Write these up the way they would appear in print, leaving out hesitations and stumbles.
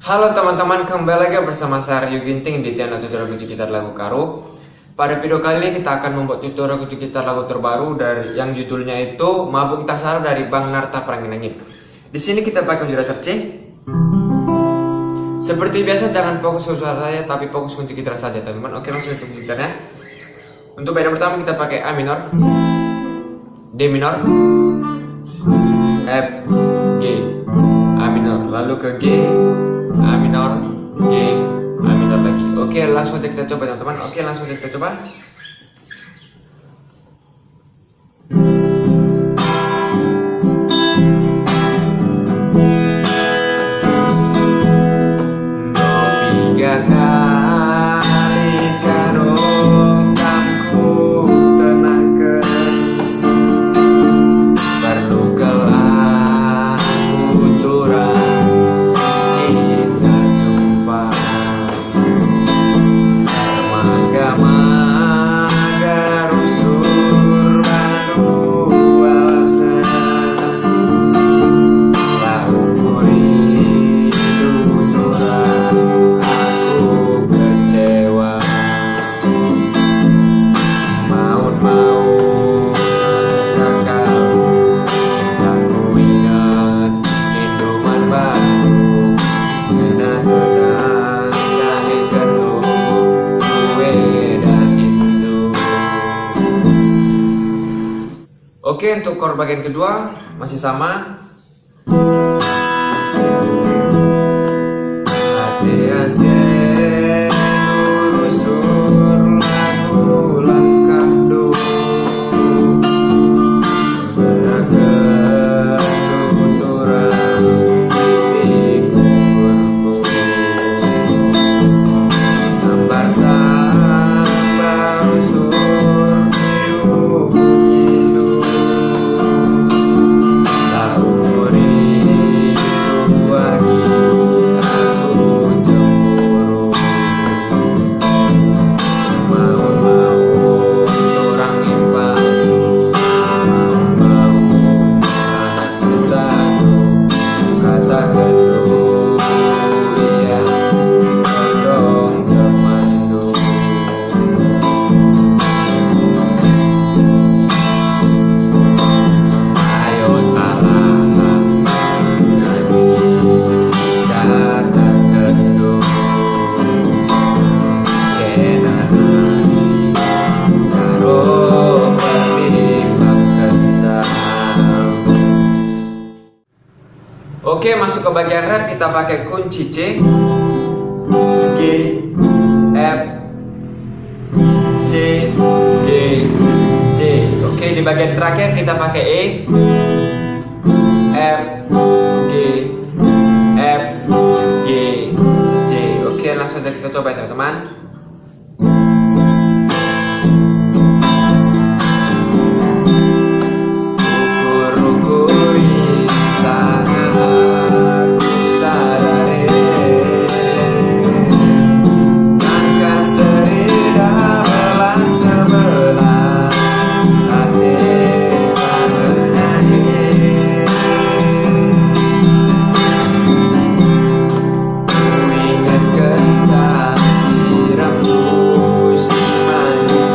Halo teman-teman, kembali lagi bersama saya Aryo Ginting di channel tutorial kunci gitar lagu Karo. Pada video kali ini kita akan membuat tutorial kunci gitar lagu terbaru dari yang judulnya itu Mabung Tasar dari Bang Narta Pranginangin. Di sini kita pakai kunci dasar C. Seperti biasa jangan fokus ke suara saya tapi fokus kunci gitar saja teman-teman. Oke, langsung ke kunci gitarnya. Untuk band yang pertama kita pakai A minor, D minor, F, G, A minor, lalu ke G, A minor, G, A minor lagi. Oke, langsung aja kita coba teman-teman. Oke, langsung aja kita coba. Tiga kali karo kamu tenangkan, perlu kelaku turang kita jumpa. Mangga-mangga rusur banu alasan, lalu muridu turang aku kecewa. Maun-maun kakak aku ingat minuman baru, kenang-kenang dari kenuh kue dan Indo. Oke, untuk chord bagian kedua masih sama. Hati-hati lurusur lagu langkah do, berakan tuturang titik ukurku. Sambar-sambar usur biru Indo, tahu rindu lagi aku cemburu. Mau-mau orang impak, mau-mau anak kita katakan dulu ya dong temanku. Ayo salah lagi katakan dulu kenangan karo perlibatkan saham. Oke, masuk ke bagian rap kita pakai kunci C, G, F, C, G, C. Oke, di bagian terakhir kita pakai E, F, G, F, G, C. Oke, langsung aja kita coba teman-teman. Ukur-ukuri sana aku sadari, angkas teridah belah sebelah hati menyanyi. Ku ingat kencan siramku si manis,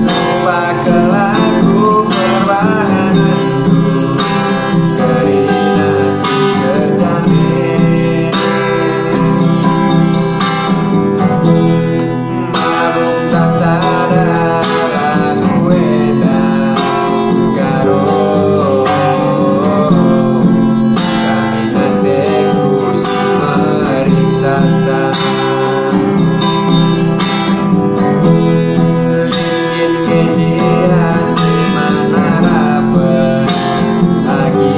lupa kelaku perbahananku dari nasi kejamin. Mabung tak sadar aku edan karo kami nanteku merisasa. Lingit ke dia semana rapat lagi,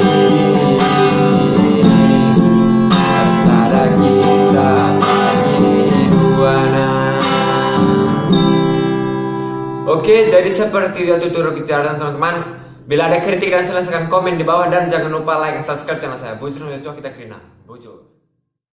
tersada kita pagi duana. Oke, jadi seperti itu tutorial kita teman-teman. Bila ada kritik dan saran silahkan komen di bawah dan jangan lupa like dan subscribe channel saya. Bujur, kita Krina. Bujur.